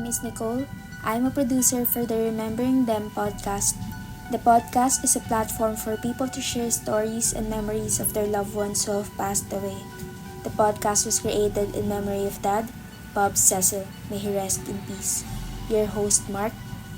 name is Nicole. I'm a producer for the Remembering Them podcast. The podcast is a platform for people to share stories and memories of their loved ones who have passed away. The podcast was created in memory of Dad, Bob Cecil. May he rest in peace. Your host, Mark,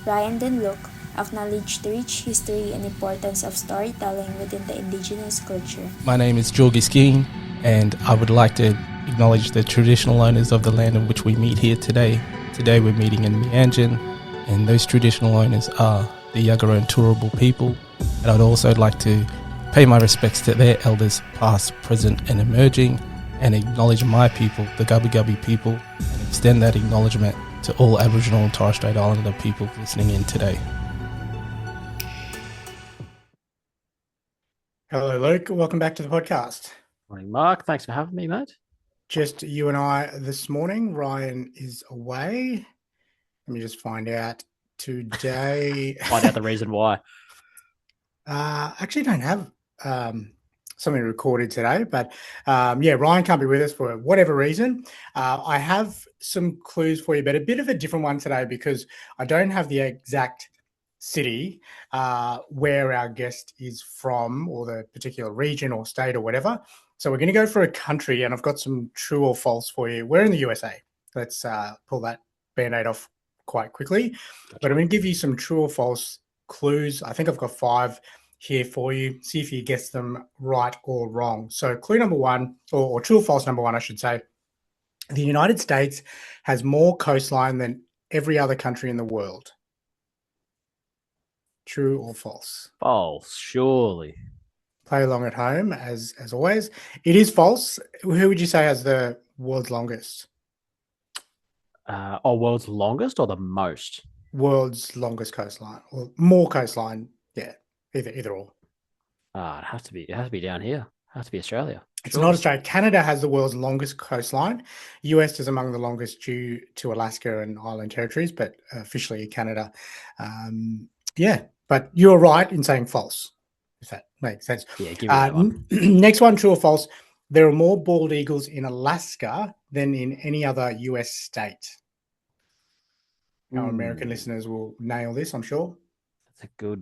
Ryan, and Luke acknowledge the rich history and importance of storytelling within the indigenous culture. My name is Jorgi Skeen, and I would like to acknowledge the traditional owners of the land in which we meet here today. Today we're meeting in Meanjin, and those traditional owners are the Yagara and Turrbal people. And I'd also like to pay my respects to their elders, past, present and emerging, and acknowledge my people, the Gubbi Gubbi people, and extend that acknowledgement to all Aboriginal and Torres Strait Islander people listening in today. Hello, Luke. Welcome back to the podcast. Morning, Mark. Thanks for having me, mate. Just you and I this morning. Ryan is away. Let me just find out today. Find out the reason why. Actually don't have something recorded today, but Ryan can't be with us for whatever reason. I have some clues for you, but a bit of a different one today because I don't have the exact city where our guest is from, or the particular region or state or whatever. So we're going to go for a country, and I've got some true or false for you. We're in the USA. Let's pull that Band-Aid off quite quickly. But I'm going to give you some true or false clues. I think I've got 5 here for you. See if you guess them right or wrong. So clue number 1, or true or false number 1, I should say. The United States has more coastline than every other country in the world. True or false? False, surely. Play along at home, as always. It is false. Who would you say has the world's longest? World's longest or the most? World's longest coastline, or more coastline. Yeah, either or. It has to be down here. It has to be Australia. It's not Australia. Canada has the world's longest coastline. US is among the longest due to Alaska and Island territories, but officially Canada. But you're right in saying false, if that makes sense. Yeah, give me that one. Next one, true or false. There are more bald eagles in Alaska than in any other US state. Our American listeners will nail this, I'm sure.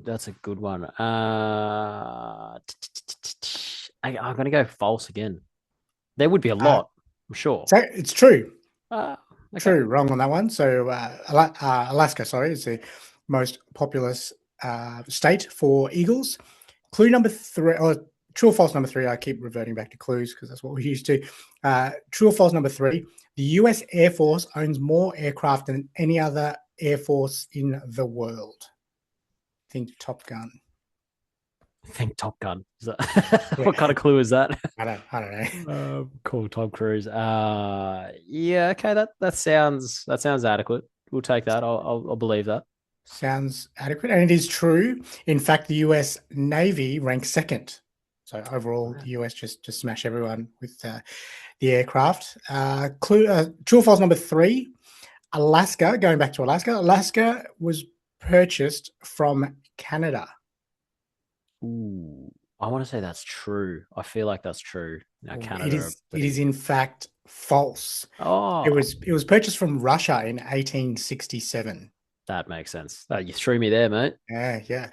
That's a good one. I'm going to go false again. There would be a lot, I'm sure. So it's true. Okay. True, wrong on that one. So Alaska, is the most populous state for eagles. Clue number 3, or true or false number 3. I keep reverting back to clues because that's what we're used to. True or false number 3. The US Air Force owns more aircraft than any other air force in the world. Think Top Gun. Top Gun. Is that what kind of clue is that? I don't know. Cool, Tom Cruise. Okay. That sounds adequate. We'll take that. I'll believe that. Sounds adequate, and it is true. In fact, the US Navy ranks second. So overall, the US just smash everyone with the aircraft. True or false number 3. Alaska, going back to Alaska was purchased from Canada. Ooh, I want to say that's true. I feel like that's true. Now, Canada. It is in fact false. Oh, it was purchased from Russia in 1867. That makes sense. You threw me there, mate. Yeah.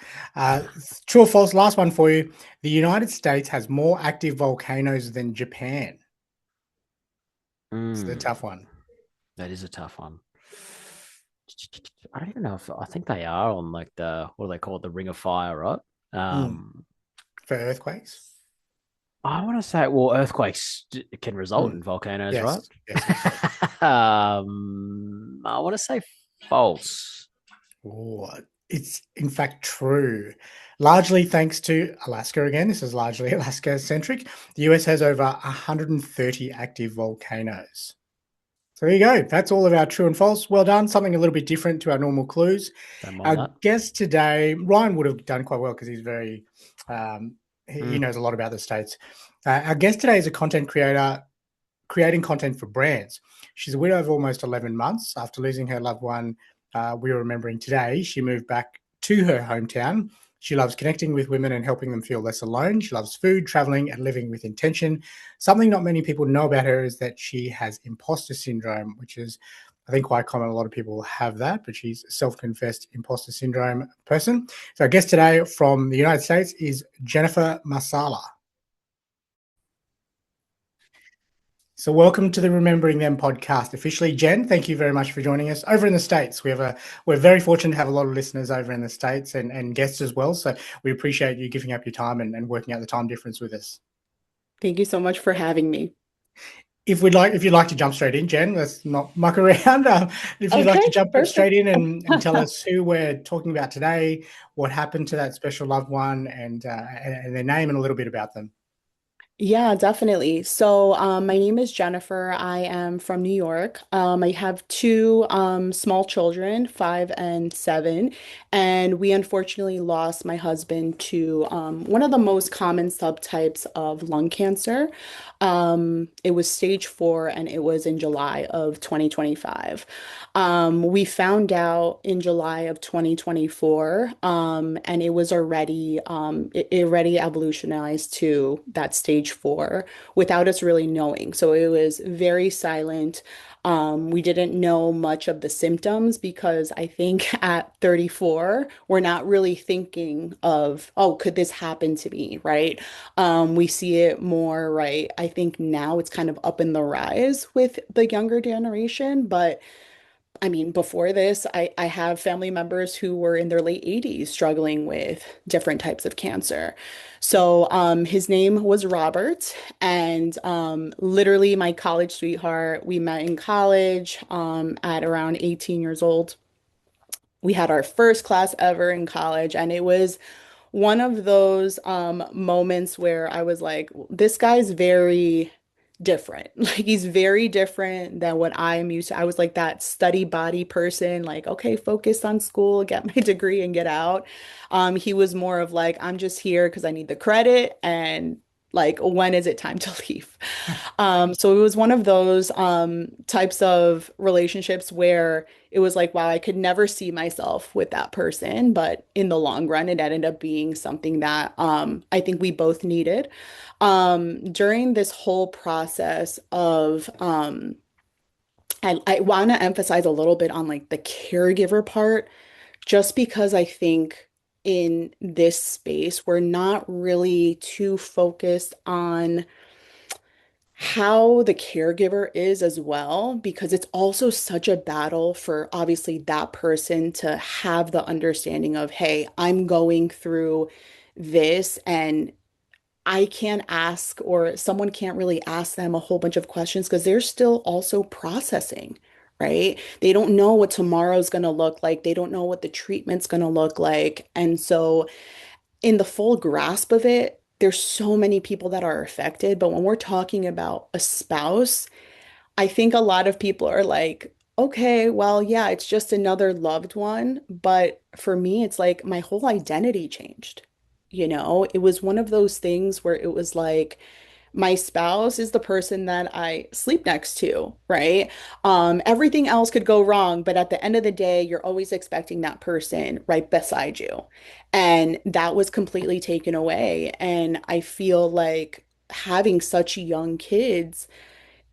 True or false? Last one for you. The United States has more active volcanoes than Japan. It's a tough one. That is a tough one. I don't even know I think they are on like what do they call it? The Ring of Fire, right? For earthquakes? I want to say, earthquakes can result in volcanoes, yes. right? Yes. I want to say false. Oh, it's in fact true. Largely thanks to Alaska again. This is largely Alaska-centric. The US has over 130 active volcanoes. So there you go. That's all of our true and false. Well done. Something a little bit different to our normal clues. Our guest today, Ryan would have done quite well because he's very, he knows a lot about the States. Our guest today is a content creator creating content for brands. She's a widow of almost 11 months. After losing her loved one, we were remembering today, she moved back to her hometown. She loves connecting with women and helping them feel less alone. She loves food, traveling, and living with intention. Something not many people know about her is that she has imposter syndrome, which is I think quite common. A lot of people have that, but she's a self-confessed imposter syndrome person. So our guest today from the United States is Jennifer Marsala. So welcome to the Remembering Them podcast. Officially, Jen, thank you very much for joining us over in the States. We're very fortunate to have a lot of listeners over in the States and guests as well. So we appreciate you giving up your time and working out the time difference with us. Thank you so much for having me. If you'd like to jump straight in, Jen, let's not muck around. If you'd like to Okay, jump straight perfect. in and tell us who we're talking about today, what happened to that special loved one, and their name and a little bit about them. Yeah, definitely. So, my name is Jennifer. I am from New York. I have two small children, 5 and 7, and we unfortunately lost my husband to one of the most common subtypes of lung cancer. It was stage 4, and it was in July of 2025. We found out in July of 2024, and it was already it already evolutionized to that stage 4 without us really knowing. So it was very silent. We didn't know much of the symptoms because I think at 34, we're not really thinking of, oh, could this happen to me, right? We see it more, right? I think now it's kind of up in the rise with the younger generation, but I mean, before this, I have family members who were in their late 80s struggling with different types of cancer. So, his name was Robert, and literally my college sweetheart. We met in college at around 18 years old. We had our first class ever in college, and it was one of those moments where I was like, this guy's very different. Like he's very different than what I'm used to. I was like that study body person, like, okay, focus on school, get my degree and get out. He was more of like, I'm just here because I need the credit and like when is it time to leave? So it was one of those types of relationships where it was like, wow, I could never see myself with that person. But in the long run, it ended up being something that I think we both needed. During this whole process of, I want to emphasize a little bit on like the caregiver part, just because I think in this space, we're not really too focused on how the caregiver is as well, because it's also such a battle for obviously that person to have the understanding of, hey, I'm going through this and I can't ask, or someone can't really ask them a whole bunch of questions because they're still also processing, right? They don't know what tomorrow's going to look like. They don't know what the treatment's going to look like. And so, in the full grasp of it, there's so many people that are affected. But when we're talking about a spouse, I think a lot of people are like, okay, well, yeah, it's just another loved one. But for me, it's like my whole identity changed. It was one of those things where it was like, my spouse is the person that I sleep next to, right? Everything else could go wrong, but at the end of the day, you're always expecting that person right beside you. And that was completely taken away. And I feel like having such young kids,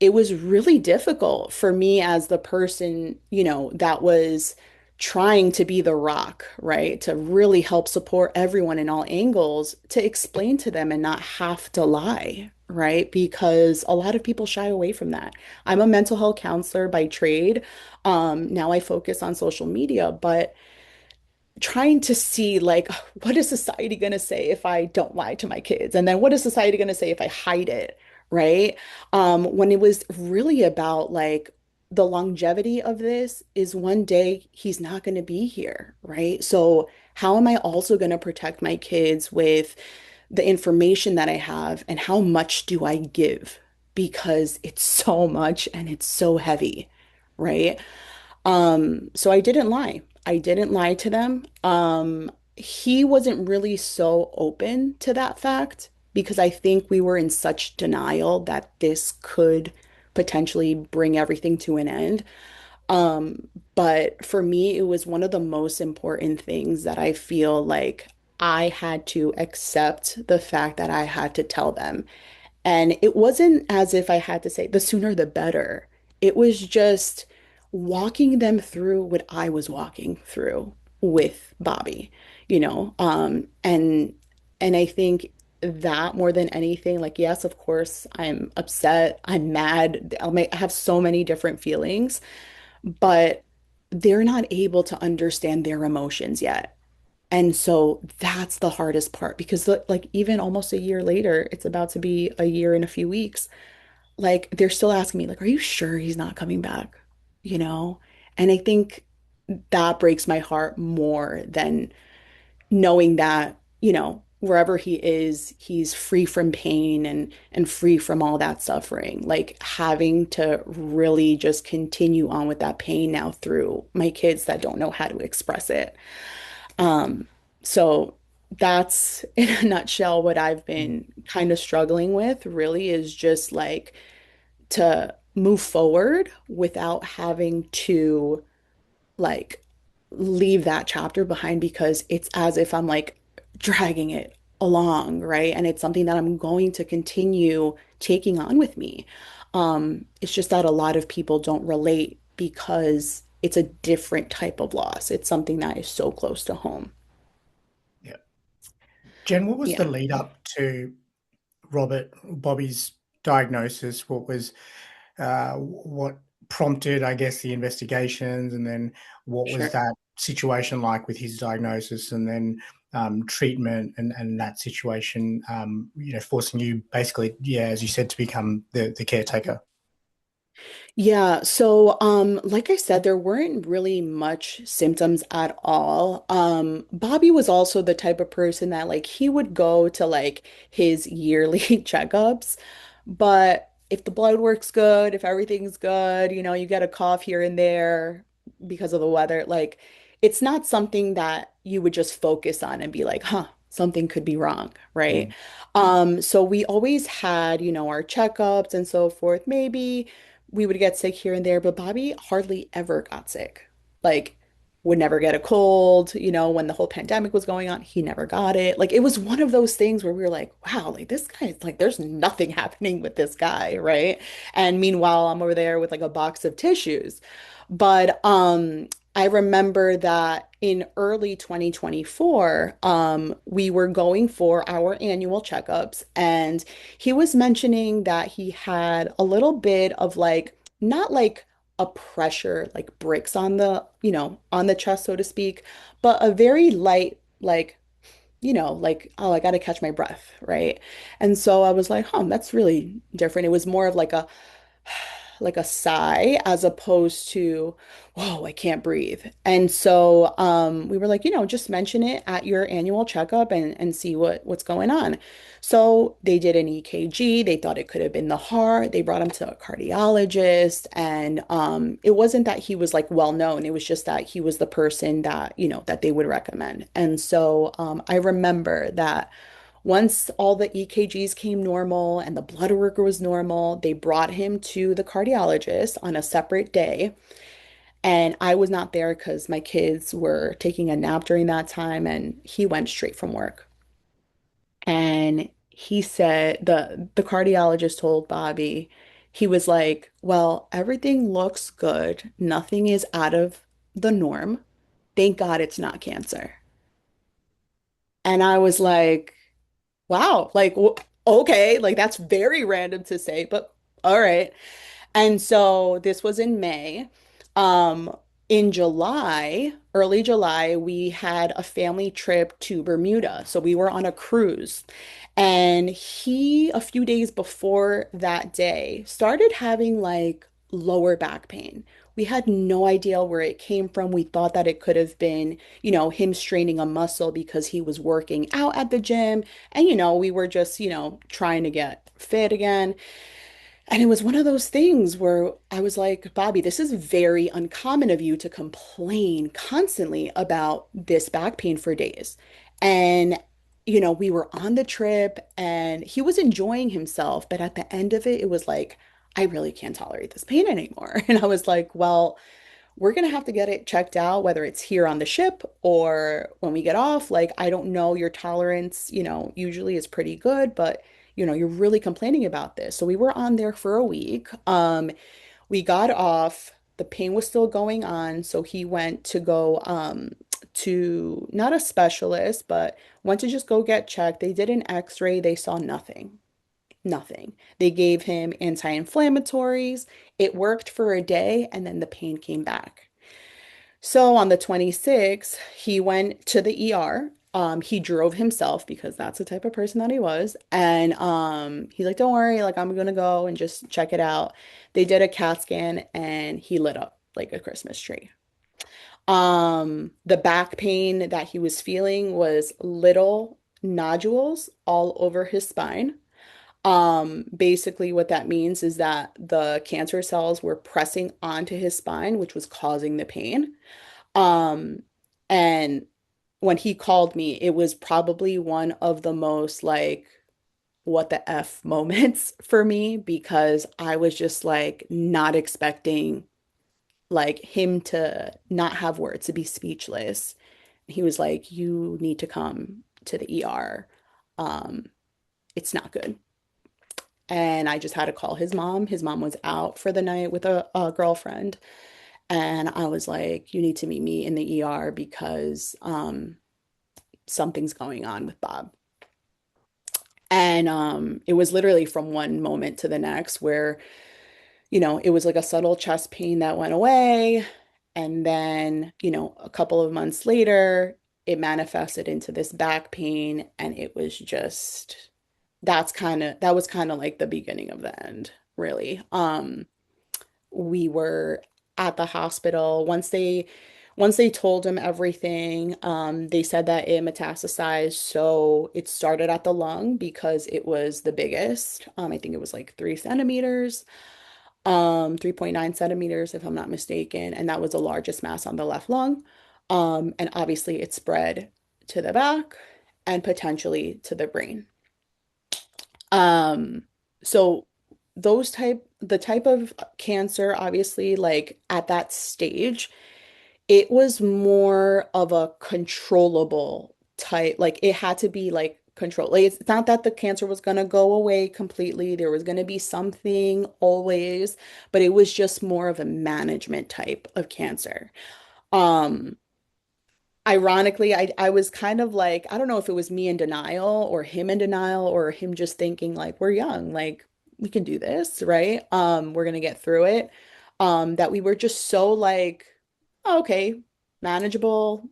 it was really difficult for me as the person, that was trying to be the rock, right? To really help support everyone in all angles, to explain to them and not have to lie, right? Because a lot of people shy away from that. I'm a mental health counselor by trade. Now I focus on social media, but trying to see like what is society going to say if I don't lie to my kids, and then what is society going to say if I hide it, right? When it was really about like the longevity of this is one day he's not going to be here, right? So how am I also going to protect my kids with the information that I have, and how much do I give, because it's so much and it's so heavy, right? So I didn't lie. I didn't lie to them. He wasn't really so open to that fact because I think we were in such denial that this could potentially bring everything to an end. But for me, it was one of the most important things that I feel like I had to accept the fact that I had to tell them. And it wasn't as if I had to say the sooner the better. It was just walking them through what I was walking through with Bobby, you know. And I think that more than anything, like, yes, of course, I'm upset, I'm mad, I have so many different feelings, but they're not able to understand their emotions yet. And so that's the hardest part because like even almost a year later, it's about to be a year in a few weeks. Like they're still asking me like, "Are you sure he's not coming back?" You know? And I think that breaks my heart more than knowing that, wherever he is, he's free from pain and free from all that suffering. Like having to really just continue on with that pain now through my kids that don't know how to express it. Um, so that's in a nutshell what I've been kind of struggling with, really is just like to move forward without having to like leave that chapter behind because it's as if I'm like dragging it along, right? And it's something that I'm going to continue taking on with me. It's just that a lot of people don't relate because it's a different type of loss. It's something that is so close to home. Yeah. Jen, what was the Yeah. lead up to Bobby's diagnosis? What prompted, I guess, the investigations, and then what was Sure. that situation like with his diagnosis, and then treatment, and that situation, forcing you basically, yeah, as you said, to become the caretaker. Yeah, so like I said, there weren't really much symptoms at all. Bobby was also the type of person that like he would go to like his yearly checkups, but if the blood work's good, if everything's good, you get a cough here and there because of the weather, like it's not something that you would just focus on and be like, huh, something could be wrong, right? Mm. So we always had, our checkups and so forth. Maybe we would get sick here and there, but Bobby hardly ever got sick. Like, would never get a cold, when the whole pandemic was going on, he never got it. Like, it was one of those things where we were like, wow, like this guy's like, there's nothing happening with this guy, right? And meanwhile, I'm over there with like a box of tissues. But I remember that in early 2024, we were going for our annual checkups, and he was mentioning that he had a little bit of like, not like a pressure, like bricks on on the chest, so to speak, but a very light, like, like, oh, I got to catch my breath, right? And so I was like, huh, that's really different. It was more of like a sigh as opposed to, whoa, I can't breathe. And so we were like, just mention it at your annual checkup and see what's going on. So they did an EKG. They thought it could have been the heart. They brought him to a cardiologist. And it wasn't that he was like well known. It was just that he was the person that, that they would recommend. And so I remember that once all the EKGs came normal and the blood work was normal, they brought him to the cardiologist on a separate day. And I was not there because my kids were taking a nap during that time, and he went straight from work. And he said the cardiologist told Bobby, he was like, "Well, everything looks good. Nothing is out of the norm. Thank God it's not cancer." And I was like, wow, like, okay, like that's very random to say, but all right. And so this was in May. Um, in July, early July, we had a family trip to Bermuda. So we were on a cruise. And he, a few days before that day, started having like lower back pain. We had no idea where it came from. We thought that it could have been, him straining a muscle because he was working out at the gym. And, we were just, trying to get fit again. And it was one of those things where I was like, Bobby, this is very uncommon of you to complain constantly about this back pain for days. And, we were on the trip and he was enjoying himself. But at the end of it, it was like, I really can't tolerate this pain anymore. And I was like, well, we're going to have to get it checked out, whether it's here on the ship or when we get off. Like, I don't know, your tolerance, usually is pretty good, but you're really complaining about this. So we were on there for a week. We got off. The pain was still going on, so he went to go to not a specialist, but went to just go get checked. They did an x-ray, they saw nothing. Nothing. They gave him anti-inflammatories. It worked for a day and then the pain came back. So on the 26th, he went to the ER. He drove himself because that's the type of person that he was. And he's like, don't worry, like I'm gonna go and just check it out. They did a CAT scan and he lit up like a Christmas tree. The back pain that he was feeling was little nodules all over his spine. Basically what that means is that the cancer cells were pressing onto his spine, which was causing the pain. Um, and when he called me, it was probably one of the most like, what the F moments for me because I was just like not expecting like him to not have words, to be speechless. He was like, you need to come to the ER. Um, it's not good. And I just had to call his mom. His mom was out for the night with a girlfriend. And I was like, you need to meet me in the ER because something's going on with Bob. And it was literally from one moment to the next where, it was like a subtle chest pain that went away. And then, a couple of months later, it manifested into this back pain. And it was just, that was kind of like the beginning of the end, really. We were at the hospital once they told him everything. They said that it metastasized, so it started at the lung because it was the biggest. I think it was like 3 centimeters, 3.9 centimeters if I'm not mistaken, and that was the largest mass on the left lung. And obviously it spread to the back and potentially to the brain. Um, so the type of cancer, obviously, like at that stage, it was more of a controllable type. Like it had to be like control. Like it's not that the cancer was gonna go away completely. There was gonna be something always, but it was just more of a management type of cancer. Um, Ironically, I was kind of like, I don't know if it was me in denial or him in denial or him just thinking like we're young, like we can do this, right? We're gonna get through it. That we were just so like, oh, okay, manageable.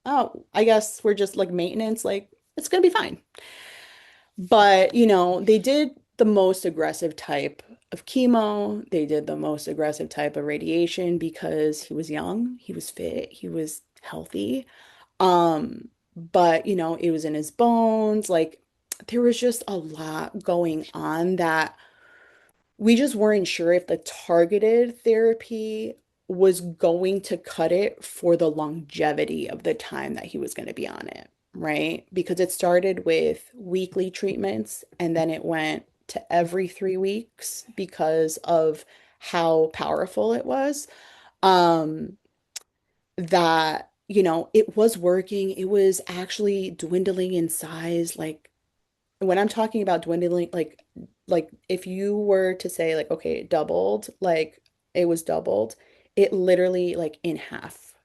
Oh, I guess we're just like maintenance, like it's gonna be fine. But, they did the most aggressive type of chemo. They did the most aggressive type of radiation because he was young, he was fit, he was healthy. But it was in his bones. Like there was just a lot going on that we just weren't sure if the targeted therapy was going to cut it for the longevity of the time that he was going to be on it, right? Because it started with weekly treatments and then it went to every 3 weeks because of how powerful it was. Um, that, it was working. It was actually dwindling in size. Like when I'm talking about dwindling, like if you were to say like, okay, it doubled, like it was doubled, it literally like in half,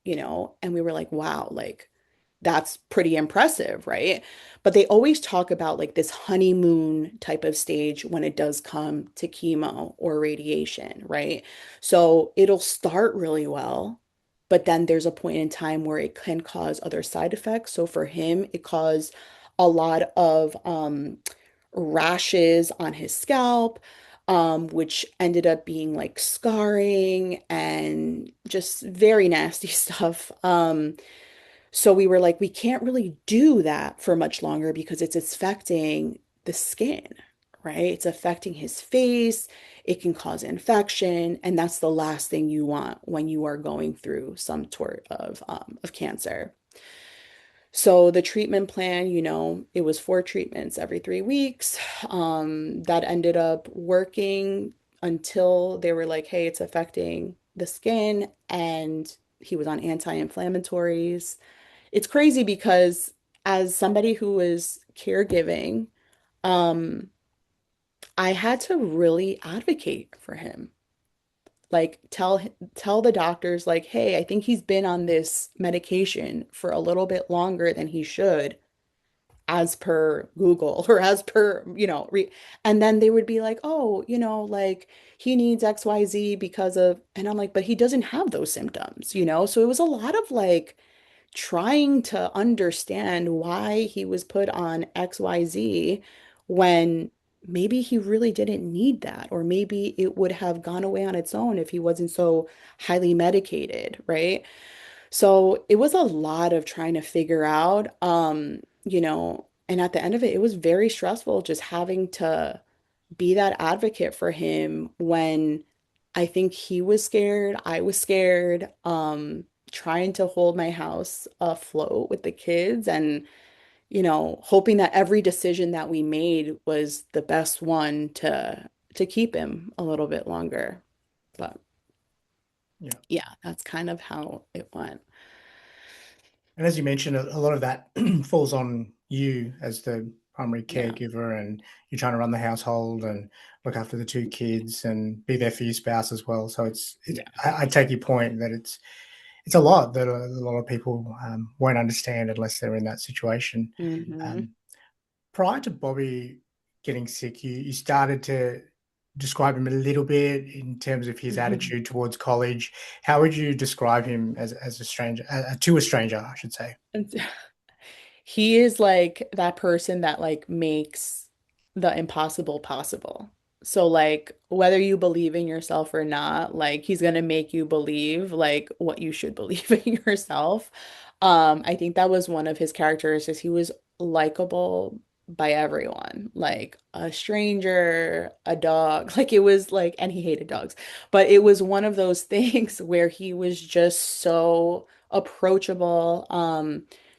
and we were like, wow, like that's pretty impressive, right? But they always talk about like this honeymoon type of stage when it does come to chemo or radiation, right? So it'll start really well, but then there's a point in time where it can cause other side effects. So for him, it caused a lot of rashes on his scalp, which ended up being like scarring and just very nasty stuff. So we were like, we can't really do that for much longer because it's affecting the skin, right? It's affecting his face. It can cause infection, and that's the last thing you want when you are going through some sort of cancer. So the treatment plan, it was 4 treatments every 3 weeks. That ended up working until they were like, hey, it's affecting the skin, and he was on anti-inflammatories. It's crazy because as somebody who is caregiving, um, I had to really advocate for him. like tell the doctors like, hey, I think he's been on this medication for a little bit longer than he should, as per Google or as per, and then they would be like, oh, like he needs XYZ because of, and I'm like, but he doesn't have those symptoms. So it was a lot of like trying to understand why he was put on XYZ when maybe he really didn't need that, or maybe it would have gone away on its own if he wasn't so highly medicated, right? So it was a lot of trying to figure out, and at the end of it, it was very stressful just having to be that advocate for him when I think he was scared, I was scared, trying to hold my house afloat with the kids and, hoping that every decision that we made was the best one to keep him a little bit longer. But Yeah. yeah, that's kind of how it went. And as you mentioned, a lot of that falls on you as the primary Yeah. caregiver, and you're trying to run the household and look after the two kids and be there for your spouse as well. So Yeah. I take your point that it's a lot that a lot of people won't understand unless they're in that situation. Hmm. Um, Prior to Bobby getting sick, you started to describe him a little bit in terms of his attitude towards college. How would you describe him as a stranger, to a stranger, I should say? He is like that person that like makes the impossible possible. So like whether you believe in yourself or not, like he's gonna make you believe like what you should believe in yourself. I think that was one of his characteristics. He was likable by everyone, like a stranger, a dog. Like it was like, and he hated dogs, but it was one of those things where he was just so approachable.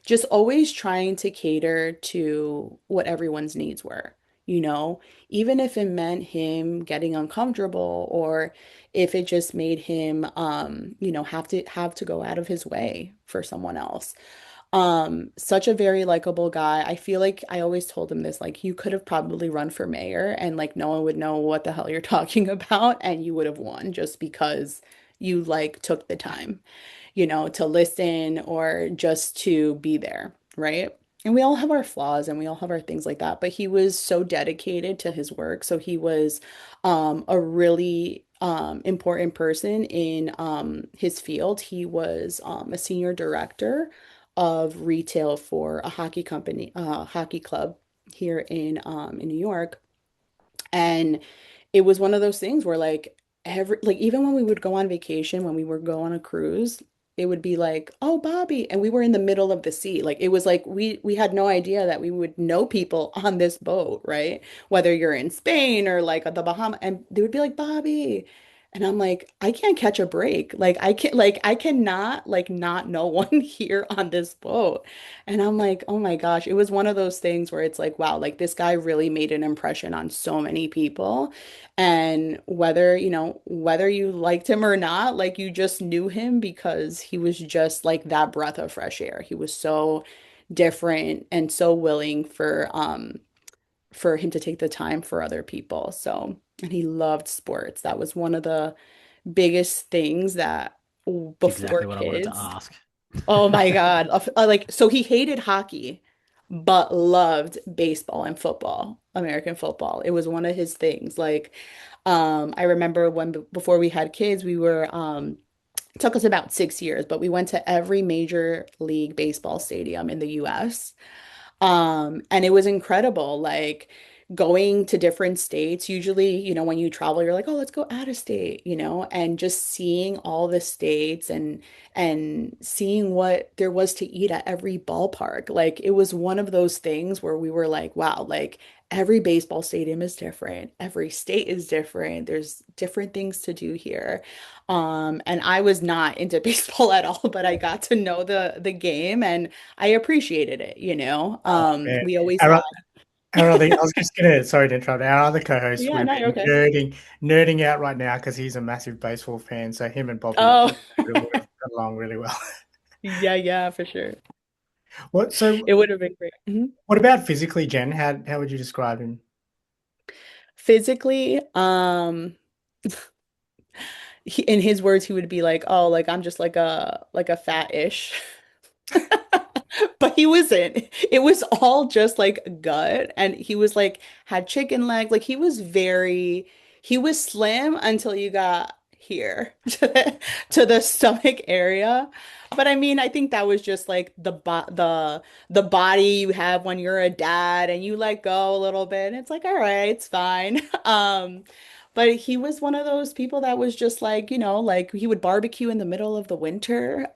Just always trying to cater to what everyone's needs were, you know, even if it meant him getting uncomfortable or if it just made him have to go out of his way for someone else. Such a very likable guy. I feel like I always told him this, like you could have probably run for mayor and like no one would know what the hell you're talking about and you would have won just because you like took the time, to listen or just to be there, right? And we all have our flaws and we all have our things like that, but he was so dedicated to his work. So he was a really important person in his field. He was a senior director of retail for a hockey company, hockey club here in New York. And it was one of those things where like even when we would go on vacation, when we would go on a cruise, it would be like, "Oh, Bobby." And we were in the middle of the sea. Like it was like we had no idea that we would know people on this boat, right? Whether you're in Spain or like at the Bahamas, and they would be like, "Bobby." And I'm like, I can't catch a break. I cannot like not know one here on this boat. And I'm like, oh my gosh, it was one of those things where it's like, wow, like this guy really made an impression on so many people. And whether you liked him or not, like you just knew him because he was just like that breath of fresh air. He was so different and so willing for him to take the time for other people. So, and he loved sports. That was one of the biggest things that It's before exactly what I wanted to kids. ask. Oh my God. Like, so he hated hockey, but loved baseball and football, American football. It was one of his things. Like, I remember before we had kids, it took us about 6 years, but we went to every major league baseball stadium in the US. And it was incredible. Like going to different states, usually, when you travel, you're like, oh, let's go out of state, and just seeing all the states and seeing what there was to eat at every ballpark. Like it was one of those things where we were like, wow, like every baseball stadium is different, every state is different, there's different things to do here. And I was not into baseball at all, but I got to know the game and I appreciated it. Man, We always our, had, our other, I was just gonna, sorry to interrupt. Our other co-host yeah, would have no, you're been okay. nerding out right now because he's a massive baseball fan. So him and Bobby Oh, would have got along really well. yeah, yeah, for sure. What? So It would have been great. Mhm. what about physically, Jen? How would you describe him? Physically, in his words, he would be like, "Oh, like I'm just like a fat-ish." But he wasn't. It was all just like gut. And he was like, had chicken legs. Like he was slim until you got here to the stomach area. But I mean, I think that was just like the body you have when you're a dad and you let go a little bit. And it's like, all right, it's fine. But he was one of those people that was just like, like he would barbecue in the middle of the winter.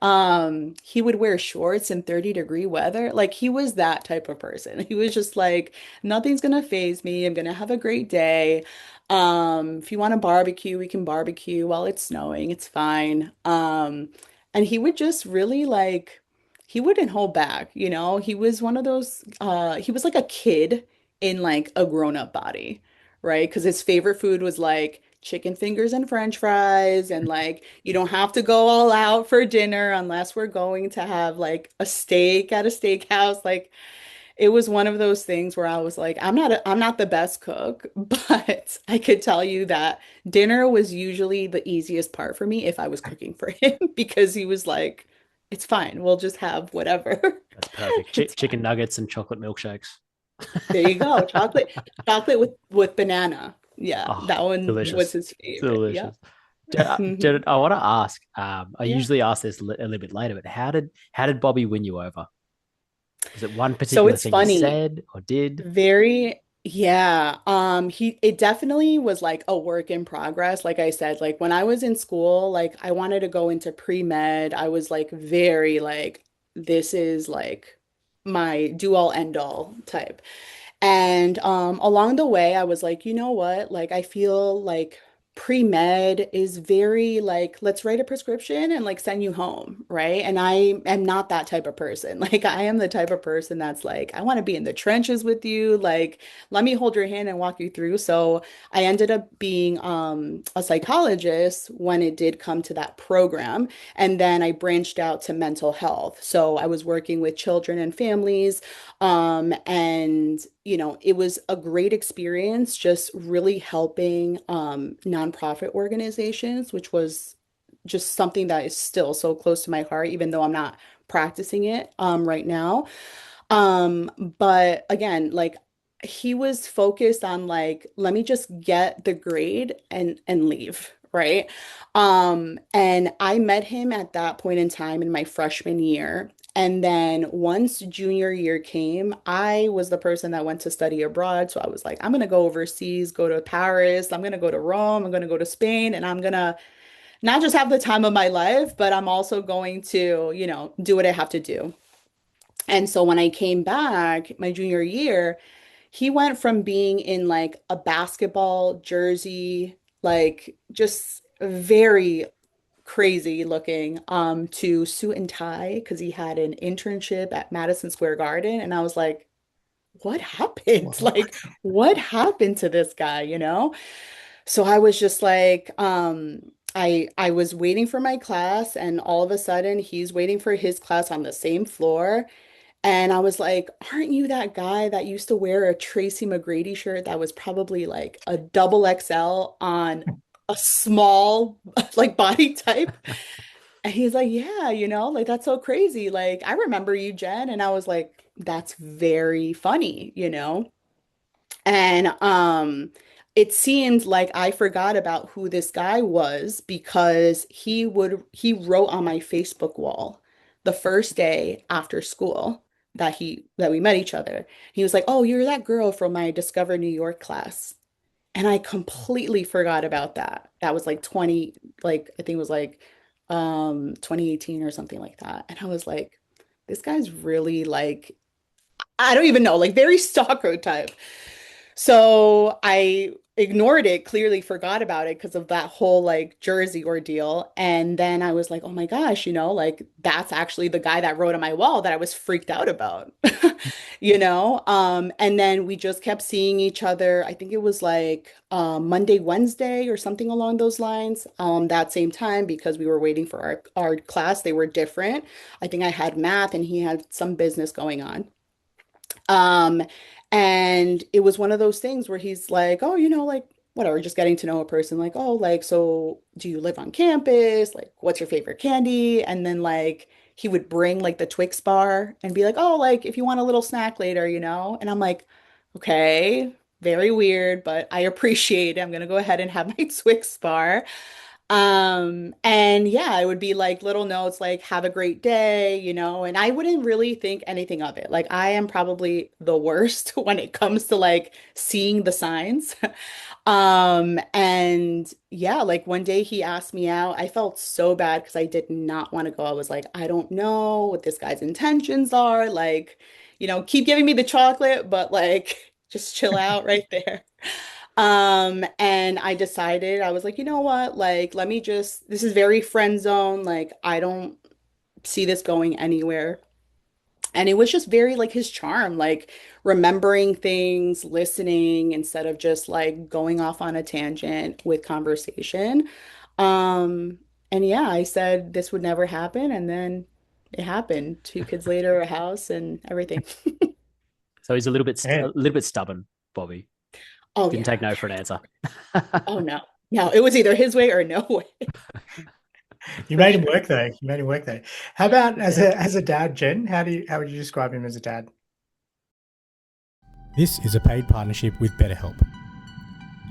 He would wear shorts in 30-degree weather. Like he was that type of person. He was just like, nothing's gonna faze me. I'm gonna have a great day. If you want to barbecue, we can barbecue while it's snowing. It's fine. And he would just really like, he wouldn't hold back, you know? He was one of those, he was like a kid in like a grown-up body, right? Because his favorite food was like chicken fingers and French fries, and like you don't have to go all out for dinner unless we're going to have like a steak at a steakhouse. Like it was one of those things where I was like, I'm not the best cook, but I could tell you that dinner was usually the easiest part for me if I was cooking for him because he was like, it's fine. We'll just have whatever. That's perfect. It's Chicken fine. nuggets and chocolate milkshakes. There you go. Chocolate with banana. Yeah, Oh, that one was delicious. his favorite. Yeah. Delicious. Jared, I want to ask. I Yeah. usually ask this a little bit later, but how did Bobby win you over? Was it one So particular it's thing he funny. said or did? Very, yeah. It definitely was like a work in progress. Like I said, like when I was in school, like I wanted to go into pre-med. I was like very like, this is like my do all end all type. And along the way, I was like, you know what? Like, I feel like pre-med is very like, let's write a prescription and like send you home, right? And I am not that type of person. Like, I am the type of person that's like, I want to be in the trenches with you. Like, let me hold your hand and walk you through. So I ended up being a psychologist when it did come to that program. And then I branched out to mental health. So I was working with children and families and it was a great experience just really helping nonprofit organizations, which was just something that is still so close to my heart, even though I'm not practicing it right now. But again, like he was focused on like, let me just get the grade and leave, right? And I met him at that point in time in my freshman year. And then once junior year came, I was the person that went to study abroad. So I was like, I'm gonna go overseas, go to Paris, I'm gonna go to Rome, I'm gonna go to Spain, and I'm gonna not just have the time of my life, but I'm also going to, do what I have to do. And so when I came back my junior year, he went from being in like a basketball jersey, like just very crazy looking, to suit and tie because he had an internship at Madison Square Garden. And I was like, what happened? Wow. Like, what happened to this guy, you know? So I was just like, I was waiting for my class, and all of a sudden he's waiting for his class on the same floor. And I was like, aren't you that guy that used to wear a Tracy McGrady shirt that was probably like a double XL on a small like body type? And he's like, yeah, like that's so crazy. Like, I remember you, Jen. And I was like, that's very funny, you know? And it seemed like I forgot about who this guy was because he wrote on my Facebook wall the first day after school that we met each other. He was like, "Oh, you're that girl from my Discover New York class." And I completely forgot about that. That was like 20, like I think it was like 2018 or something like that. And I was like, this guy's really like, I don't even know, like very stalker type. So I ignored it, clearly forgot about it because of that whole like Jersey ordeal. And then I was like, oh my gosh, like that's actually the guy that wrote on my wall that I was freaked out about, And then we just kept seeing each other. I think it was like Monday, Wednesday, or something along those lines, that same time because we were waiting for our class. They were different. I think I had math and he had some business going on. Um, and it was one of those things where he's like, oh, like, whatever, just getting to know a person like, oh, like, so do you live on campus? Like, what's your favorite candy? And then like he would bring like the Twix bar and be like, oh, like if you want a little snack later, you know? And I'm like, okay, very weird, but I appreciate it. I'm gonna go ahead and have my Twix bar. And yeah, it would be like little notes like, have a great day, you know, and I wouldn't really think anything of it. Like, I am probably the worst when it comes to like seeing the signs. And yeah, like one day he asked me out. I felt so bad because I did not want to go. I was like, I don't know what this guy's intentions are. Like, you know, keep giving me the chocolate, but like, just chill out right there. And I decided, I was like, you know what? Like, let me just, this is very friend zone. Like, I don't see this going anywhere. And it was just very like his charm, like remembering things, listening instead of just like going off on a tangent with conversation. Um, and yeah, I said this would never happen, and then it happened. 2 kids later, a house and everything. So he's a Yeah. little bit stubborn, Bobby. Oh Didn't yeah. take no for an answer. Oh no. No, it was either his way or no way, You for made him sure. work though. You made him work though. How about Yeah. as a dad, Jen? How would you describe him as a dad? This is a paid partnership with BetterHelp.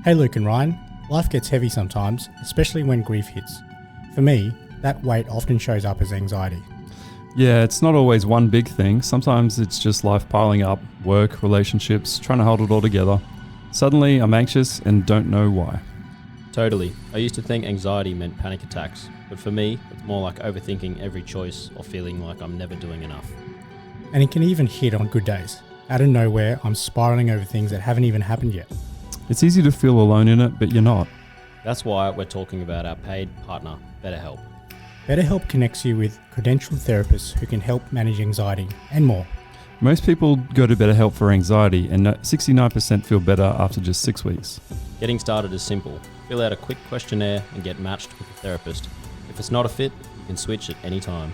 Hey Luke and Ryan, life gets heavy sometimes, especially when grief hits. For me, that weight often shows up as anxiety. Yeah, it's not always one big thing. Sometimes it's just life piling up, work, relationships, trying to hold it all together. Suddenly, I'm anxious and don't know why. Totally. I used to think anxiety meant panic attacks, but for me, it's more like overthinking every choice or feeling like I'm never doing enough. And it can even hit on good days. Out of nowhere, I'm spiraling over things that haven't even happened yet. It's easy to feel alone in it, but you're not. That's why we're talking about our paid partner, BetterHelp. BetterHelp connects you with credentialed therapists who can help manage anxiety and more. Most people go to BetterHelp for anxiety, and 69% feel better after just 6 weeks. Getting started is simple. Fill out a quick questionnaire and get matched with a therapist. If it's not a fit, you can switch at any time.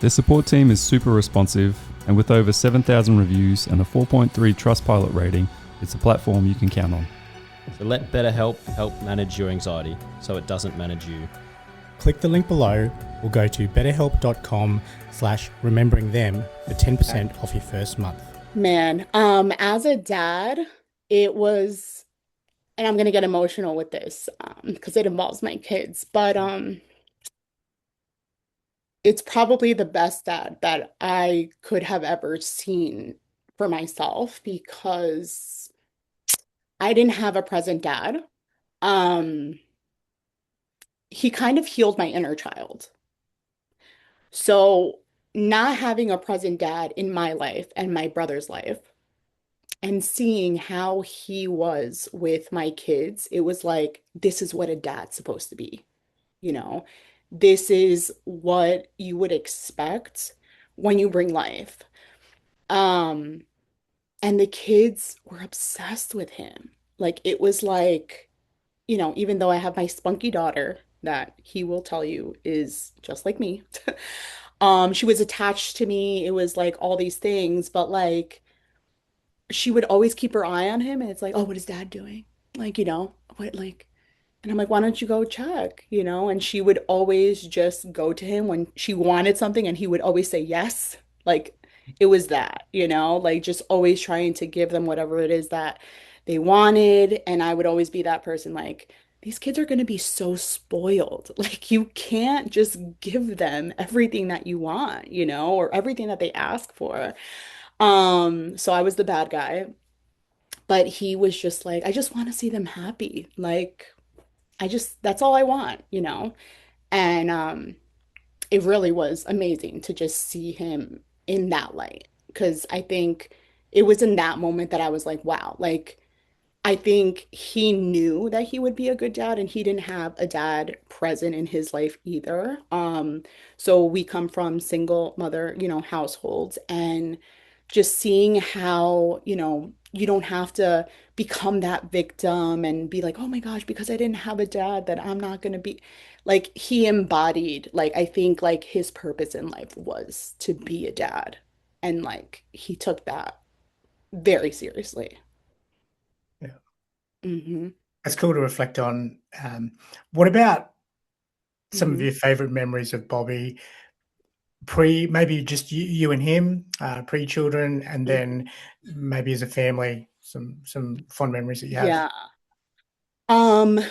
Their support team is super responsive, and with over 7,000 reviews and a 4.3 Trustpilot rating, it's a platform you can count on. So let BetterHelp help manage your anxiety so it doesn't manage you. Click the link below or go to betterhelp.com/rememberingthem for 10% off your first month. Man, as a dad, it was, and I'm gonna get emotional with this, because it involves my kids, but it's probably the best dad that I could have ever seen for myself because I didn't have a present dad. Um, he kind of healed my inner child. So not having a present dad in my life and my brother's life and seeing how he was with my kids, it was like, this is what a dad's supposed to be, you know? This is what you would expect when you bring life. Um, and the kids were obsessed with him. Like it was like, you know, even though I have my spunky daughter that he will tell you is just like me. She was attached to me. It was like all these things, but like she would always keep her eye on him and it's like, oh, what is dad doing? Like, you know, what like and I'm like, why don't you go check? You know, and she would always just go to him when she wanted something and he would always say yes. Like it was that, you know, like just always trying to give them whatever it is that they wanted. And I would always be that person like, these kids are going to be so spoiled. Like you can't just give them everything that you want, you know, or everything that they ask for. So I was the bad guy, but he was just like, I just want to see them happy. Like I just that's all I want, you know? And it really was amazing to just see him in that light because I think it was in that moment that I was like, wow, like I think he knew that he would be a good dad and he didn't have a dad present in his life either. So we come from single mother, you know, households and just seeing how, you know, you don't have to become that victim and be like, oh my gosh, because I didn't have a dad that I'm not gonna be like he embodied, like I think like his purpose in life was to be a dad. And like he took that very seriously. Yeah. Hmm. That's cool to reflect on. What about some of Mhm. your favorite memories of Bobby maybe just you and him, pre-children, and then maybe as a family, some fond memories that you have? Yeah.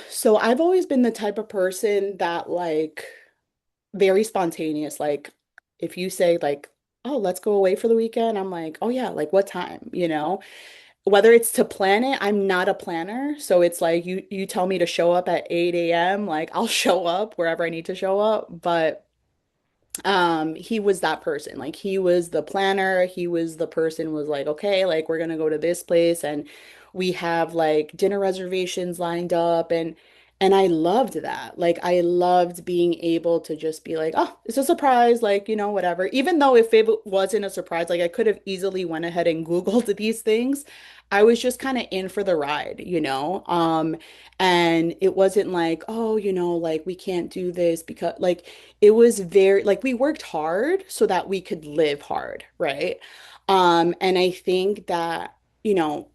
So I've always been the type of person that like very spontaneous. Like if you say like, oh, let's go away for the weekend, I'm like, oh yeah, like what time, you know? Whether it's to plan it, I'm not a planner. So it's like you tell me to show up at 8 a.m., like I'll show up wherever I need to show up. But he was that person. Like he was the planner. He was the person was like, okay, like we're gonna go to this place and we have like dinner reservations lined up and I loved that. Like I loved being able to just be like, oh, it's a surprise, like, you know, whatever. Even though if it wasn't a surprise, like I could have easily went ahead and Googled these things. I was just kind of in for the ride, you know? And it wasn't like, oh, you know, like we can't do this because like it was very like we worked hard so that we could live hard, right? And I think that, you know,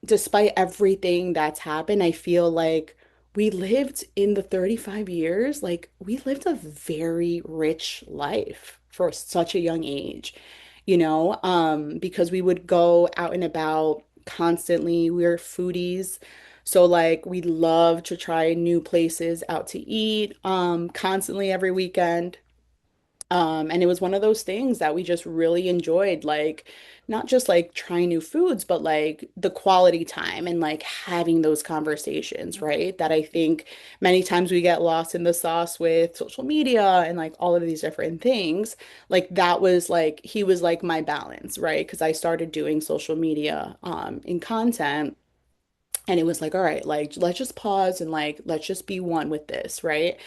despite everything that's happened, I feel like we lived in the 35 years, like we lived a very rich life for such a young age, you know, because we would go out and about constantly. We're foodies. So like we love to try new places out to eat, constantly every weekend. And it was one of those things that we just really enjoyed, like not just like trying new foods, but like the quality time and like having those conversations, right? That I think many times we get lost in the sauce with social media and like all of these different things. Like that was like he was like my balance, right? Because I started doing social media in content. And it was like, all right, like let's just pause and like let's just be one with this, right?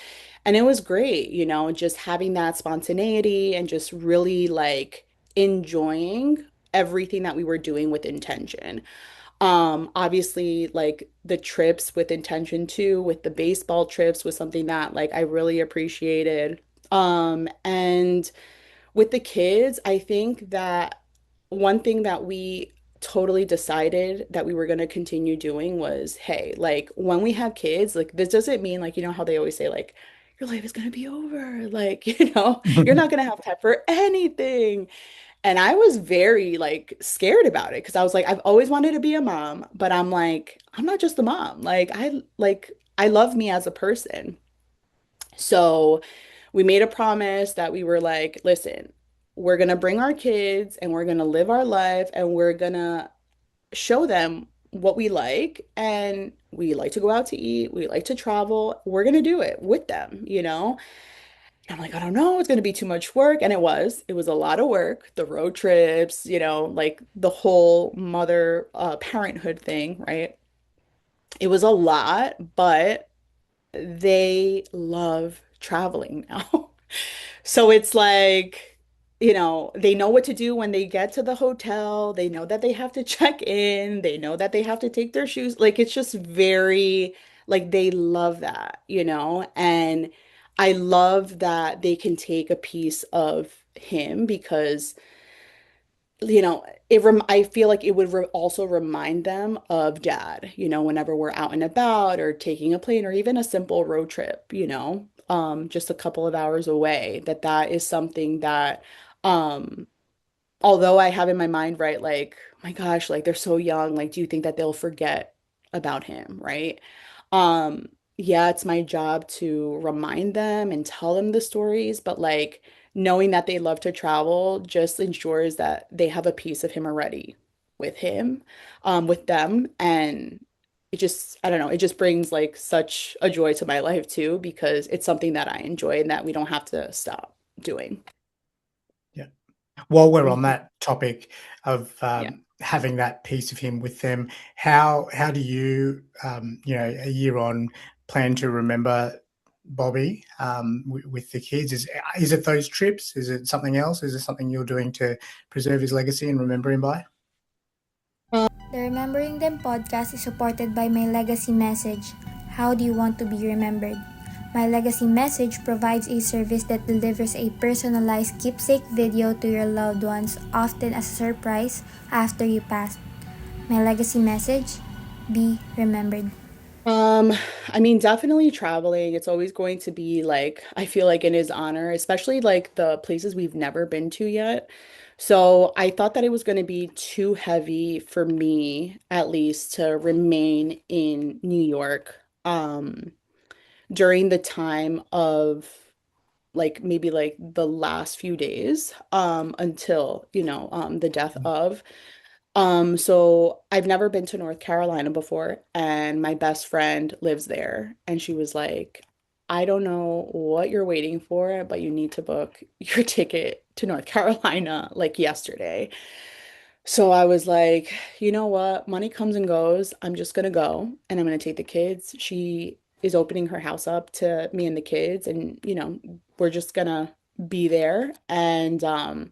And it was great, you know, just having that spontaneity and just really like enjoying everything that we were doing with intention. Obviously, like the trips with intention too, with the baseball trips was something that like I really appreciated. And with the kids, I think that one thing that we totally decided that we were going to continue doing was, hey, like when we have kids, like this doesn't mean like, you know how they always say like your life is going to be over. Like, you know, you're not going to have time for anything. And I was very like scared about it because I was like, I've always wanted to be a mom, but I'm like, I'm not just a mom. Like I love me as a person. So we made a promise that we were like, listen, we're gonna bring our kids and we're gonna live our life and we're gonna show them what we like. And we like to go out to eat, we like to travel. We're gonna do it with them, you know? And I'm like, I don't know, it's gonna be too much work. And it was. It was a lot of work, the road trips, you know, like the whole mother parenthood thing, right? It was a lot, but they love traveling now. So it's like, you know, they know what to do when they get to the hotel. They know that they have to check in. They know that they have to take their shoes. Like it's just very, like they love that, you know? And I love that they can take a piece of him because you know, I feel like it would also remind them of dad, you know, whenever we're out and about or taking a plane or even a simple road trip, you know, just a couple of hours away, that is something that, um, although I have in my mind, right, like, my gosh, like they're so young, like, do you think that they'll forget about him, right? Um, yeah, it's my job to remind them and tell them the stories, but like knowing that they love to travel just ensures that they have a piece of him already with him, with them. And it just, I don't know, it just brings like such a joy to my life too, because it's something that I enjoy and that we don't have to stop doing. Yeah. While we're on Mhm. that topic of Yeah. having that piece of him with them, how do you, you know, a year on, plan to remember Bobby with the kids? Is it those trips? Is it something else? Is it something you're doing to preserve his legacy and remember him by? The Remembering Them podcast is supported by my legacy message. How do you want to be remembered? My legacy message provides a service that delivers a personalized keepsake video to your loved ones, often as a surprise after you pass. My legacy message: be remembered. Um, I mean, definitely traveling. It's always going to be like, I feel like in his honor, especially like the places we've never been to yet. So I thought that it was going to be too heavy for me, at least, to remain in New York, during the time of like maybe like the last few days, until, the death of. So I've never been to North Carolina before, and my best friend lives there, and she was like, I don't know what you're waiting for, but you need to book your ticket to North Carolina like yesterday. So I was like, you know what? Money comes and goes. I'm just gonna go and I'm gonna take the kids. She is opening her house up to me and the kids, and we're just gonna be there. And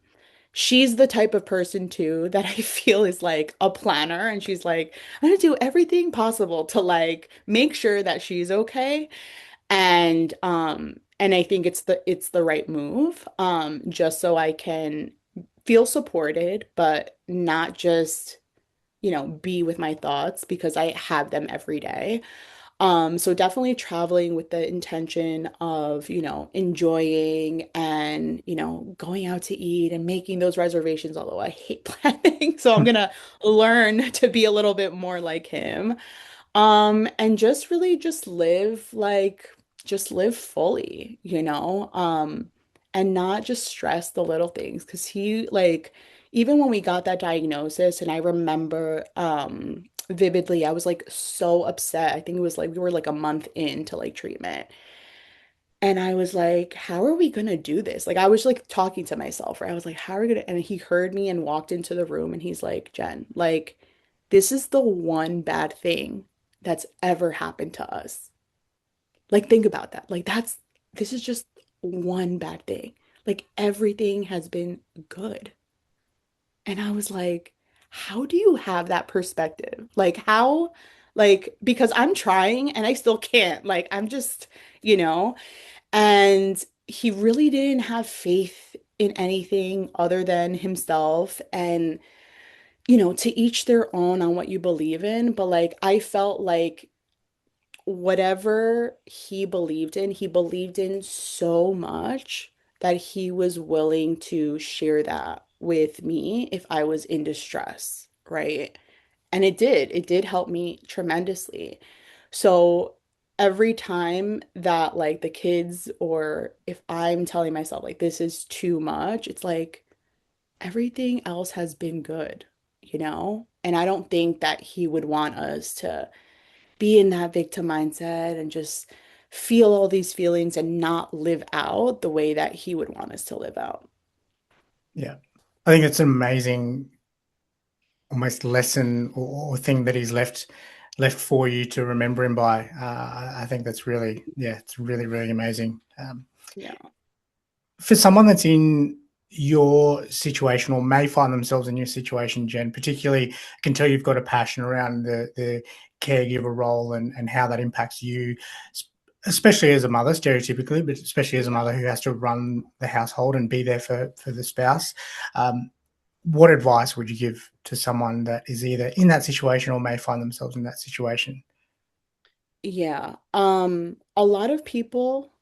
she's the type of person too that I feel is like a planner, and she's like, I'm gonna do everything possible to like make sure that she's okay. And I think it's the right move, just so I can feel supported, but not just, be with my thoughts because I have them every day. So definitely traveling with the intention of, enjoying and, going out to eat and making those reservations, although I hate planning. So I'm gonna learn to be a little bit more like him. And just really just live fully, and not just stress the little things. Cause he like, even when we got that diagnosis, and I remember vividly, I was like so upset. I think it was like we were like a month into like treatment. And I was like, how are we gonna do this? Like I was like talking to myself, right? I was like, how are we gonna, and he heard me and walked into the room and he's like, Jen, like, this is the one bad thing that's ever happened to us. Like, think about that. Like, this is just one bad thing. Like, everything has been good. And I was like, how do you have that perspective? Like, how, like, because I'm trying and I still can't. Like, I'm just, you know, and he really didn't have faith in anything other than himself. And, to each their own on what you believe in. But like, I felt like whatever he believed in so much that he was willing to share that with me if I was in distress, right? And it did help me tremendously. So every time that like the kids, or if I'm telling myself like this is too much, it's like everything else has been good, And I don't think that he would want us to be in that victim mindset and just feel all these feelings and not live out the way that he would want us to live out. Yeah. I think it's an amazing almost lesson or thing that he's left for you to remember him by. I think that's really, yeah, it's really, really amazing. Yeah. For someone that's in your situation or may find themselves in your situation, Jen, particularly, I can tell you've got a passion around the caregiver role and how that impacts you, especially as a mother, stereotypically, but especially as a mother who has to run the household and be there for the spouse. What advice would you give to someone that is either in that situation or may find themselves in that situation? Yeah. A lot of people,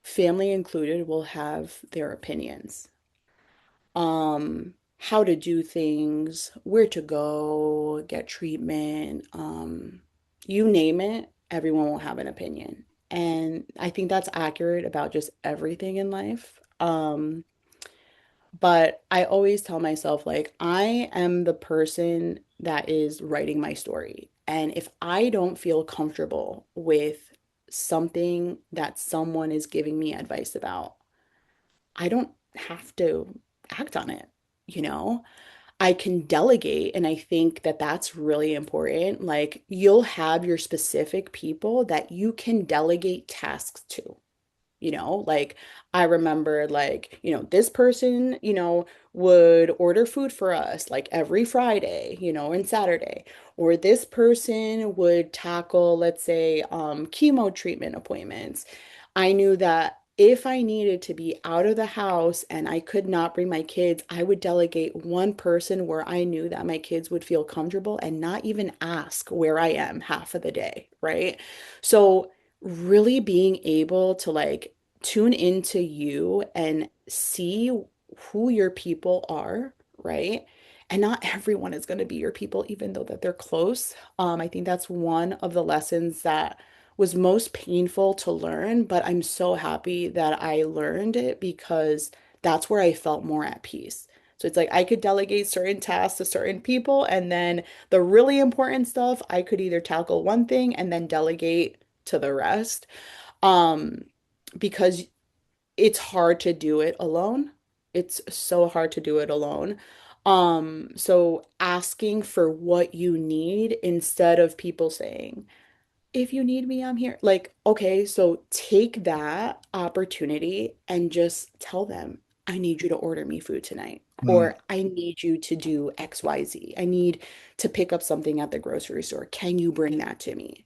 family included, will have their opinions. How to do things, where to go, get treatment, you name it, everyone will have an opinion. And I think that's accurate about just everything in life. But I always tell myself, like, I am the person that is writing my story. And if I don't feel comfortable with something that someone is giving me advice about, I don't have to act on it, you know? I can delegate, and I think that that's really important. Like, you'll have your specific people that you can delegate tasks to. Like I remember like, this person, would order food for us like every Friday, and Saturday. Or this person would tackle, let's say, chemo treatment appointments. I knew that if I needed to be out of the house and I could not bring my kids, I would delegate one person where I knew that my kids would feel comfortable and not even ask where I am half of the day, right? So, really being able to like tune into you and see who your people are, right? And not everyone is going to be your people, even though that they're close. I think that's one of the lessons that was most painful to learn, but I'm so happy that I learned it because that's where I felt more at peace. So it's like I could delegate certain tasks to certain people, and then the really important stuff, I could either tackle one thing and then delegate to the rest. Um, because it's hard to do it alone. It's so hard to do it alone. So asking for what you need instead of people saying, if you need me, I'm here. Like, okay, so take that opportunity and just tell them, I need you to order me food tonight, Mm. or I need you to do XYZ. I need to pick up something at the grocery store. Can you bring that to me?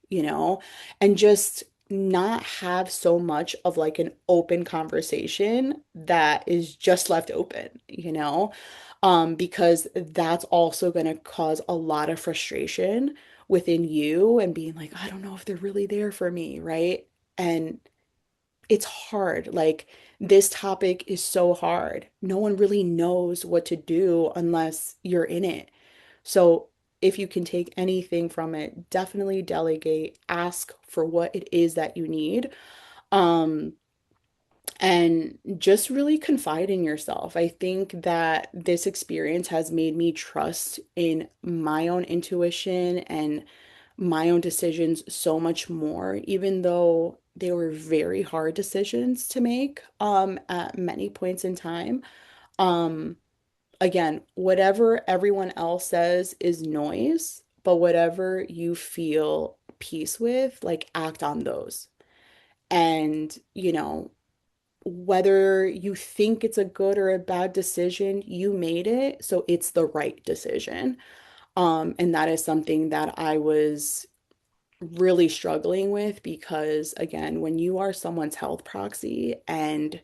And just not have so much of like an open conversation that is just left open. Because that's also going to cause a lot of frustration within you and being like, I don't know if they're really there for me, right? And it's hard. Like, this topic is so hard. No one really knows what to do unless you're in it. So, if you can take anything from it, definitely delegate, ask for what it is that you need. Um, and just really confide in yourself. I think that this experience has made me trust in my own intuition and my own decisions so much more, even though they were very hard decisions to make at many points in time. Um, Again, whatever everyone else says is noise, but whatever you feel peace with, like act on those. And, whether you think it's a good or a bad decision, you made it, so it's the right decision. And that is something that I was really struggling with because, again, when you are someone's health proxy and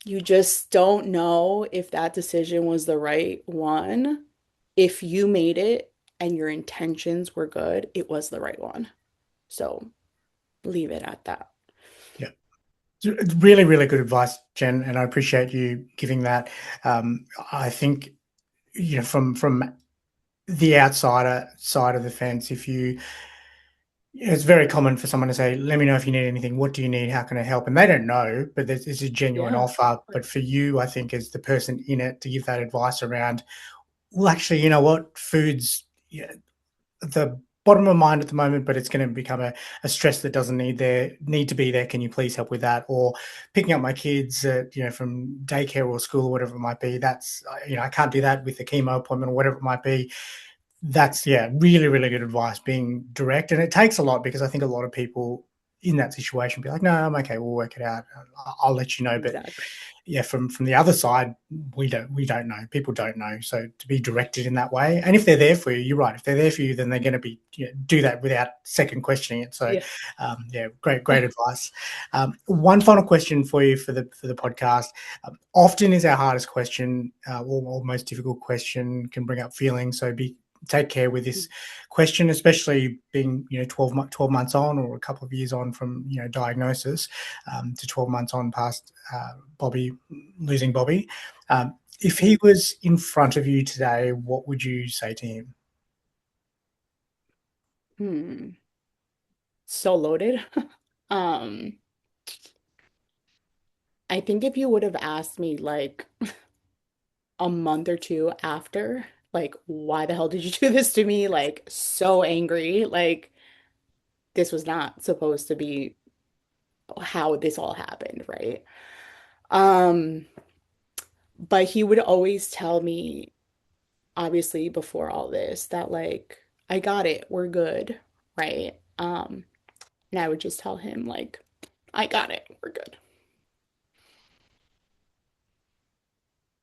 you just don't know if that decision was the right one, if you made it and your intentions were good, it was the right one. So leave it at that. Yeah. It's really, really good advice, Jen, and I appreciate you giving that. I think from the outsider side of the fence, if you it's very common for someone to say, "Let me know if you need anything. What do you need? How can I help?" And they don't know, but it's a genuine Yeah. offer. But for you, I think, as the person in it, to give that advice around, well, actually, you know what? Food's yeah, the bottom of mind at the moment, but it's going to become a stress that doesn't need to be there. Can you please help with that? Or picking up my kids, from daycare or school or whatever it might be. That's I can't do that with the chemo appointment or whatever it might be. That's really, really good advice, being direct. And it takes a lot because I think a lot of people in that situation be like, no, I'm okay, we'll work it out. I'll let you know. But Exactly. yeah, from the other side, we don't know. People don't know. So to be directed in that way, and if they're there for you, you're right. If they're there for you, then they're going to be do that without second questioning it. So Yeah. yeah, great advice. One final question for you for the podcast. Often is our hardest question, or most difficult question, can bring up feelings. So take care with this question, especially being 12 months on, or a couple of years on from diagnosis, to 12 months on past Bobby losing Bobby. If he was in front of you today, what would you say to him? Hmm. So loaded. Um, I think if you would have asked me like a month or two after, like, why the hell did you do this to me? Like, so angry. Like, this was not supposed to be how this all happened, right? Um, but he would always tell me, obviously, before all this, that like, I got it, we're good, right? And I would just tell him, like, I got it, we're good.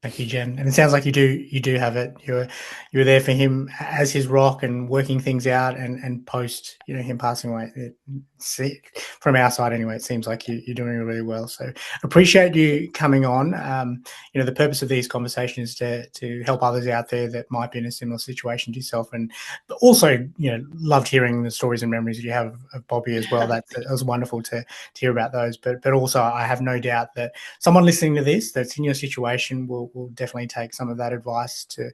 Thank you, Jen. And it sounds like you do have it. You're there for him as his rock and working things out, and post him passing away. From our side anyway, it seems like you're doing really well. So appreciate you coming on. The purpose of these conversations is to help others out there that might be in a similar situation to yourself, and also loved hearing the stories and memories that you have of Bobby as well. That was wonderful to hear about those. But also, I have no doubt that someone listening to this that's in your situation will definitely take some of that advice to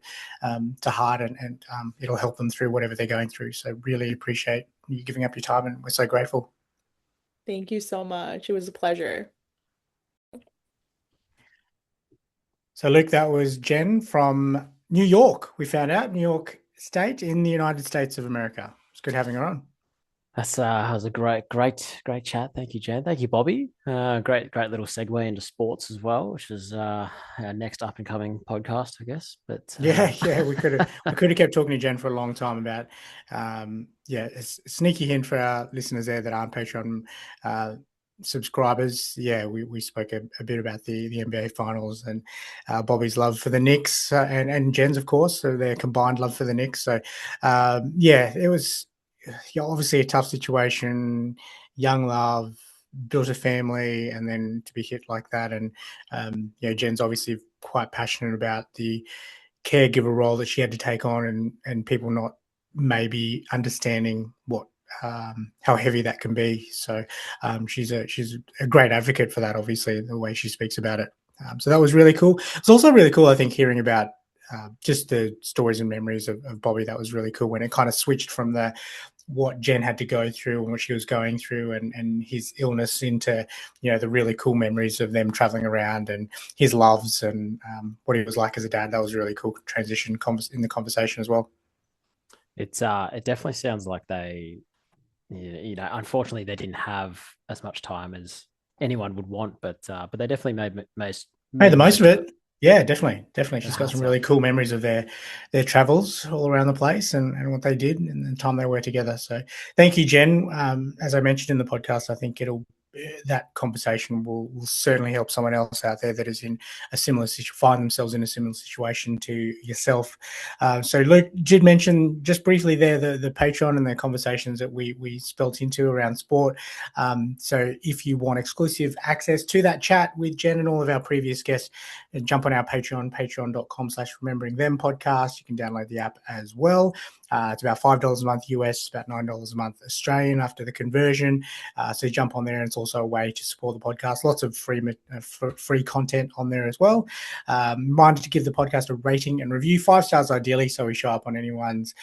heart, and it'll help them through whatever they're going through. So really appreciate you giving up your time, and we're so grateful. Thank you so much. It was a pleasure. So Luke, that was Jen from New York. We found out New York State in the United States of America. It's good having her on. That was a great chat. Thank you, Jen. Thank you, Bobby. Great little segue into sports as well, which is our next up and coming podcast, I guess. But we could have kept talking to Jen for a long time about a sneaky hint for our listeners there that aren't Patreon subscribers. We spoke a bit about the NBA finals and Bobby's love for the Knicks and Jen's, of course, so their combined love for the Knicks. So it was obviously a tough situation, young love, built a family, and then to be hit like that. And Jen's obviously quite passionate about the caregiver role that she had to take on, and people not maybe understanding what how heavy that can be. So she's a great advocate for that, obviously, the way she speaks about it. So that was really cool. It's also really cool, I think, hearing about just the stories and memories of Bobby. That was really cool when it kind of switched from what Jen had to go through and what she was going through and his illness into, the really cool memories of them traveling around and his loves and what he was like as a dad. That was a really cool transition in the conversation as well. it definitely sounds like they, unfortunately they didn't have as much time as anyone would want, but they definitely made the most of it. Yeah, definitely. She's got some really cool memories of their travels all around the place and what they did and the time they were together. So thank you, Jen. As I mentioned in the podcast, I think that conversation will certainly help someone else out there that is in a similar find themselves in a similar situation to yourself. So Luke did mention just briefly there the Patreon and the conversations that we spelt into around sport. So if you want exclusive access to that chat with Jen and all of our previous guests, jump on our Patreon, patreon.com/remembering them podcast. You can download the app as well. It's about $5 a month US, about $9 a month Australian after the conversion. So jump on there, and it's also a way to support the podcast. Lots of free content on there as well. Reminded to give the podcast a rating and review, 5 stars ideally, so we show up on anyone's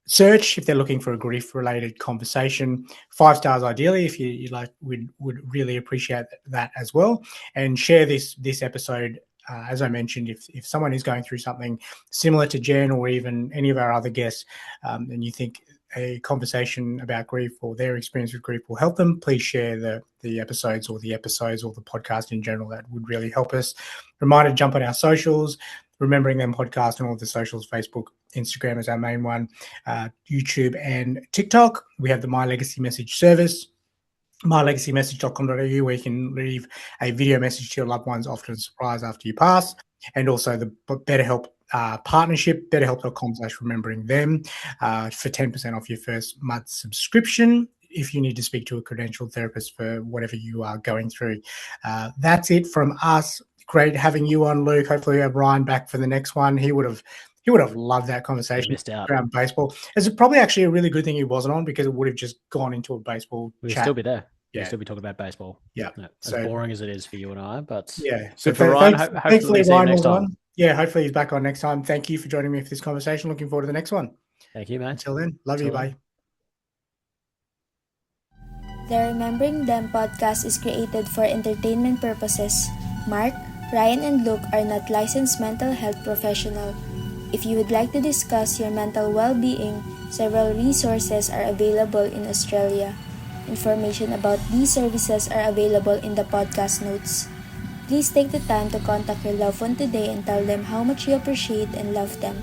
search if they're looking for a grief-related conversation. 5 stars ideally, if you like, would really appreciate that as well. And share this episode. As I mentioned, if someone is going through something similar to Jen or even any of our other guests, and you think a conversation about grief or their experience with grief will help them, please share the episodes or the podcast in general. That would really help us. Reminder, jump on our socials, Remembering Them podcast, and all the socials, Facebook, Instagram is our main one, YouTube and TikTok. We have the My Legacy Message service, mylegacymessage.com.au, where you can leave a video message to your loved ones, often a surprise after you pass. And also the BetterHelp partnership, betterhelp.com/remembering them, for 10% off your first month subscription if you need to speak to a credentialed therapist for whatever you are going through. That's it from us. Great having you on, Luke. Hopefully we have Ryan back for the next one. He would have loved that conversation around baseball. It's probably actually a really good thing he wasn't on, because it would have just gone into a baseball We'd chat. still be there. Yeah. We'd still be talking about baseball. Yeah. As boring as it is for you and I, but yeah. So for Ryan, hopefully see you next time. Yeah, hopefully he's back on next time. Thank you for joining me for this conversation. Looking forward to the next one. Thank you, mate. Until then, love you. Bye. The Remembering Them podcast is created for entertainment purposes. Mark, Ryan, and Luke are not licensed mental health professionals. If you would like to discuss your mental well-being, several resources are available in Australia. Information about these services are available in the podcast notes. Please take the time to contact your loved one today and tell them how much you appreciate and love them.